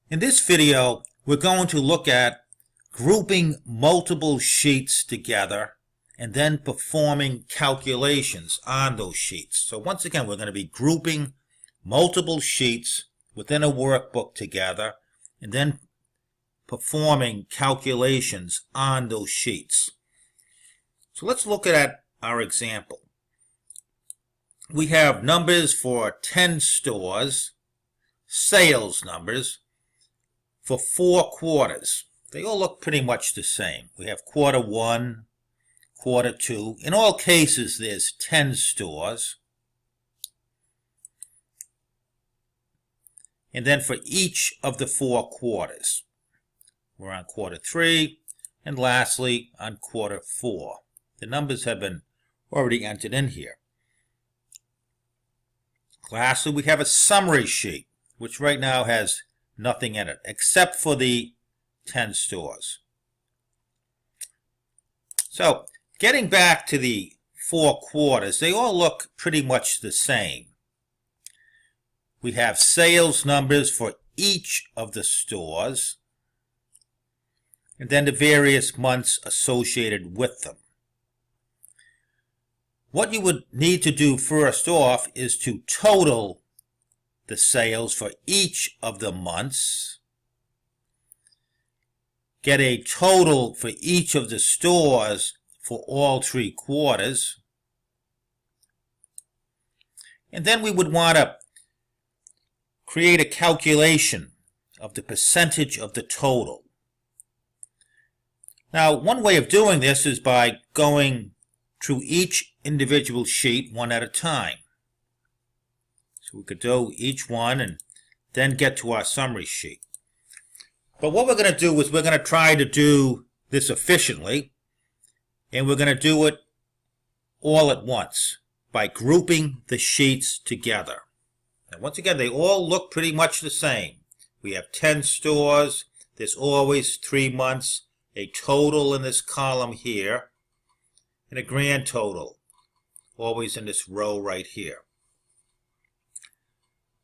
In this video, we're going to look at grouping multiple sheets together and then performing calculations on those sheets. So once again, we're going to be grouping multiple sheets within a workbook together and then performing calculations on those sheets. So let's look at our example. We have numbers for 10 stores, sales numbers for 4 quarters. They all look pretty much the same. We have quarter 1, quarter 2. In all cases, there's 10 stores. And then for each of the 4 quarters, we're on quarter 3, and lastly on quarter 4. The numbers have been already entered in here. Lastly, we have a summary sheet, which right now has nothing in it, except for the 10 stores. So, getting back to the 4 quarters, they all look pretty much the same. We have sales numbers for each of the stores, and then the various months associated with them. What you would need to do first off is to total the sales for each of the months, get a total for each of the stores for all 3 quarters, and then we would want to create a calculation of the percentage of the total. Now, one way of doing this is by going through each individual sheet one at a time. So we could do each one and then get to our summary sheet. But what we're going to do is we're going to try to do this efficiently, and we're going to do it all at once by grouping the sheets together. And once again, they all look pretty much the same. We have 10 stores, there's always 3 months, a total in this column here, and a grand total, always in this row right here.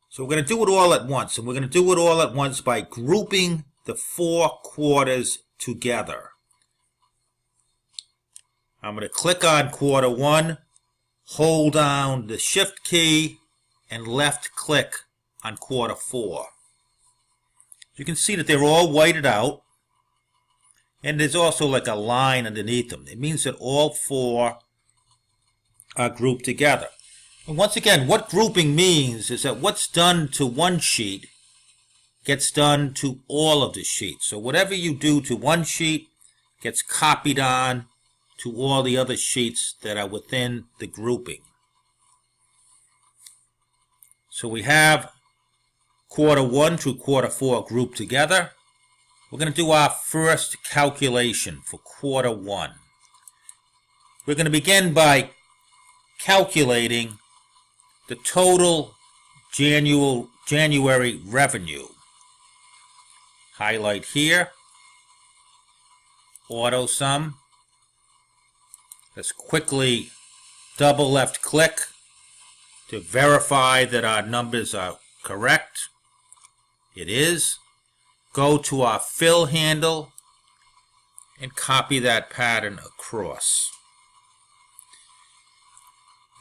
So we're going to do it all at once, and we're going to do it all at once by grouping the 4 quarters together. I'm going to click on quarter 1, hold down the shift key, and left click on quarter 4. You can see that they're all whited out, and there's also like a line underneath them. It means that all 4 are grouped together. And once again, what grouping means is that what's done to one sheet gets done to all of the sheets. So whatever you do to one sheet gets copied on to all the other sheets that are within the grouping. So we have quarter 1 through quarter 4 grouped together. We're going to do our first calculation for quarter 1. We're going to begin by calculating the total January revenue. Highlight here, auto sum. Let's quickly double left click to verify that our numbers are correct. It is. Go to our fill handle and copy that pattern across.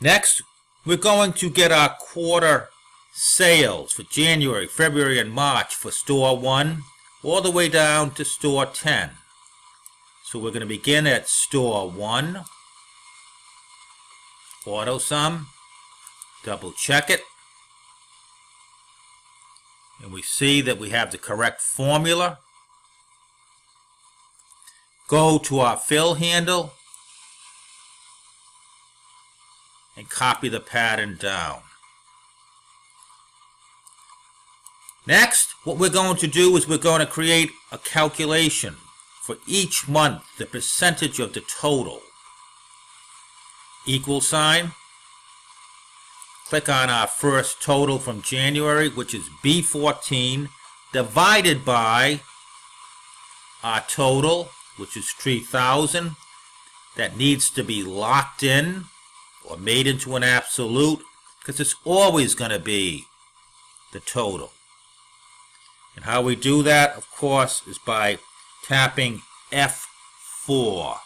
Next, we're going to get our quarter sales for January, February, and March for store 1 all the way down to store 10. So we're going to begin at store 1, auto sum, double check it, and we see that we have the correct formula. Go to our fill handle and copy the pattern down. Next, what we're going to do is we're going to create a calculation for each month, the percentage of the total. Equal sign. Click on our first total from January, which is B14, divided by our total, which is 3,000. That needs to be locked in or made into an absolute, because it's always going to be the total. And how we do that, of course, is by tapping F4.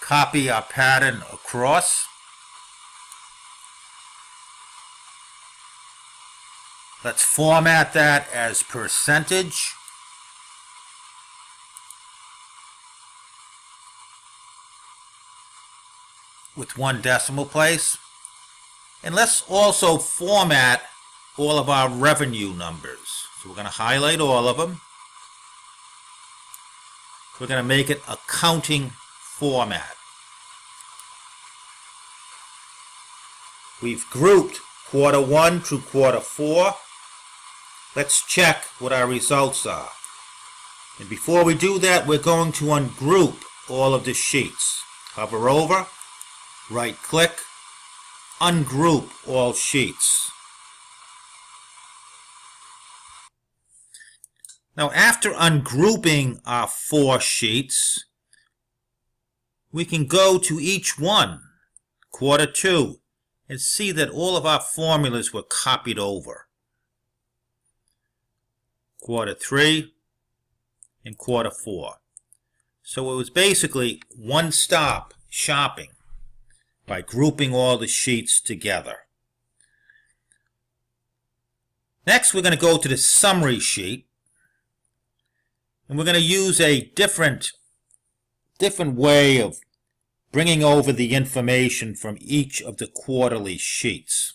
Copy our pattern across. Let's format that as percentage. With 1 decimal place. And let's also format all of our revenue numbers. So we're going to highlight all of them. We're going to make it accounting format. We've grouped quarter 1 through quarter 4. Let's check what our results are. And before we do that, we're going to ungroup all of the sheets. Hover over, right click, ungroup all sheets. Now after ungrouping our 4 sheets, we can go to each one, quarter 2, and see that all of our formulas were copied over. Quarter 3 and quarter 4. So it was basically one-stop shopping by grouping all the sheets together. Next, we're going to go to the summary sheet, and we're going to use a different way of bringing over the information from each of the quarterly sheets.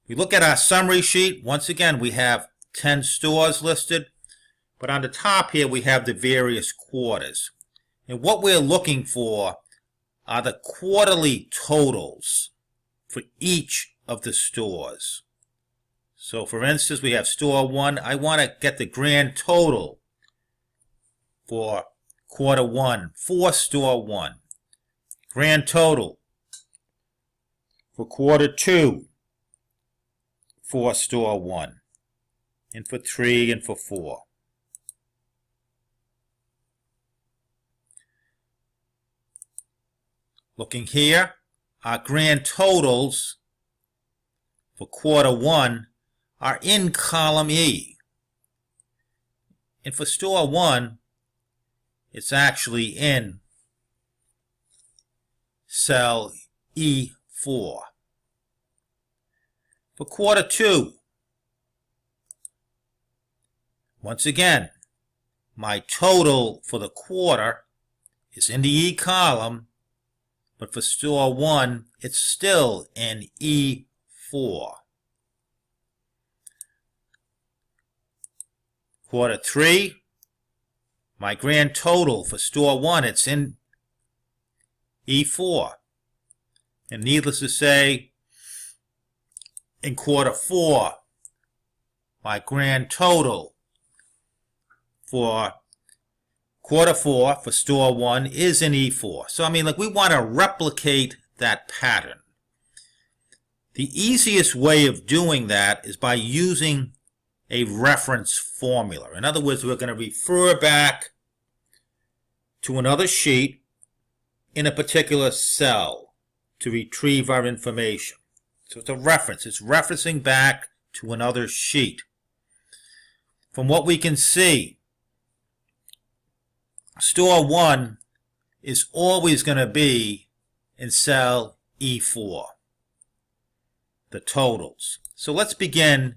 We look at our summary sheet. Once again, we have 10 stores listed, but on the top here we have the various quarters. And what we're looking for are the quarterly totals for each of the stores. So for instance, we have store 1. I want to get the grand total for quarter 1 for store 1. Grand total for quarter 2 for store 1. And for 3 and for 4. Looking here, our grand totals for quarter 1 are in column E. And for store 1, it's actually in cell E4. For quarter 2, once again, my total for the quarter is in the E column, but for store 1, it's still in E4. Quarter 3, my grand total for store 1, it's in E4. And needless to say, in quarter 4, my grand total for quarter 4 for store 1 is in E4. So I mean, like, we want to replicate that pattern. The easiest way of doing that is by using a reference formula. In other words, we're going to refer back to another sheet in a particular cell to retrieve our information. So it's a reference. It's referencing back to another sheet. From what we can see, store 1 is always going to be in cell E4, the totals. So let's begin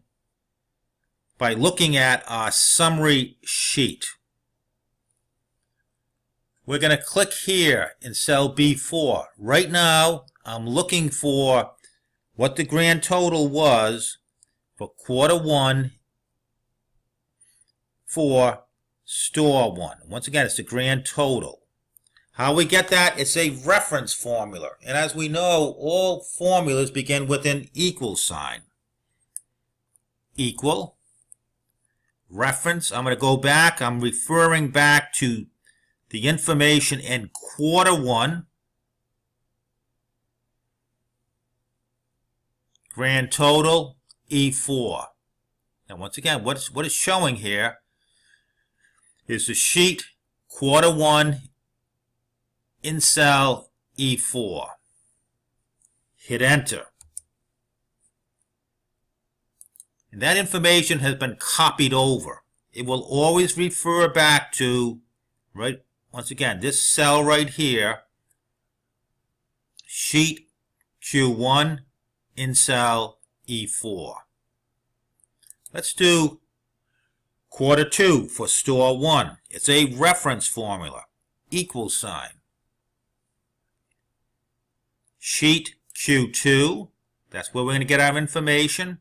by looking at our summary sheet. We're going to click here in cell B4. Right now, I'm looking for what the grand total was for quarter 1 for store 1. Once again, it's the grand total. How we get that? It's a reference formula. And as we know, all formulas begin with an equal sign. Equal. Reference. I'm going to go back. I'm referring back to the information in quarter 1. Grand total, E4. Now once again, what is showing here is the sheet quarter 1 in cell E4. Hit enter. And that information has been copied over. It will always refer back to, right, once again, this cell right here, sheet Q1 in cell E4. Let's do quarter 2 for store 1. It's a reference formula, equal sign. Sheet Q2, that's where we're going to get our information.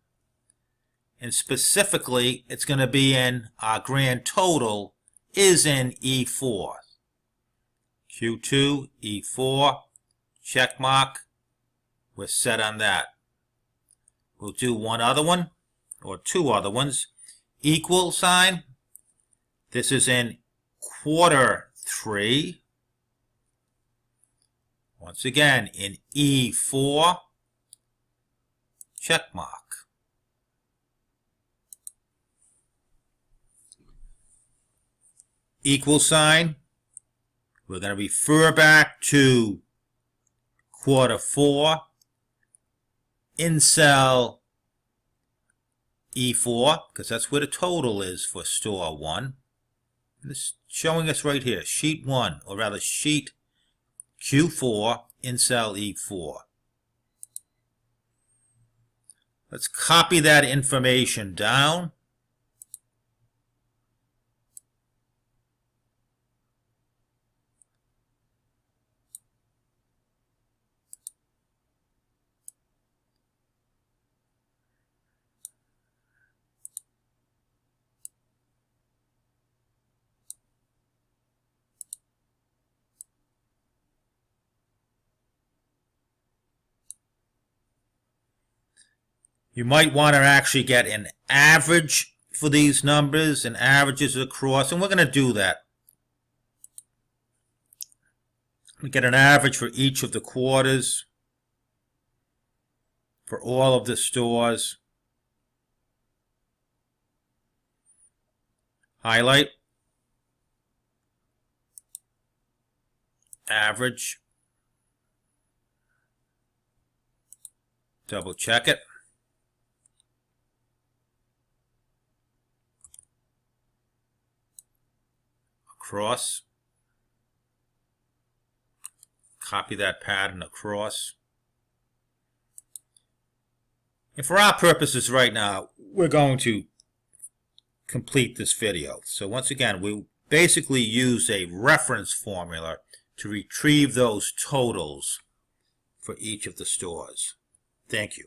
And specifically, it's going to be in our grand total is in E4. Q2, E4, check mark. We're set on that. We'll do one other one, or two other ones. Equal sign. This is in quarter 3. Once again, in E4, check mark. Equal sign. We're going to refer back to quarter 4 in cell E4, because that's where the total is for store 1. It's showing us right here, sheet 1, or rather sheet Q4 in cell E4. Let's copy that information down. You might want to actually get an average for these numbers and averages across, and we're going to do that. We get an average for each of the quarters for all of the stores. Highlight. Average. Double check it. Across. Copy that pattern across. And for our purposes right now, we're going to complete this video. So once again, we basically use a reference formula to retrieve those totals for each of the stores. Thank you.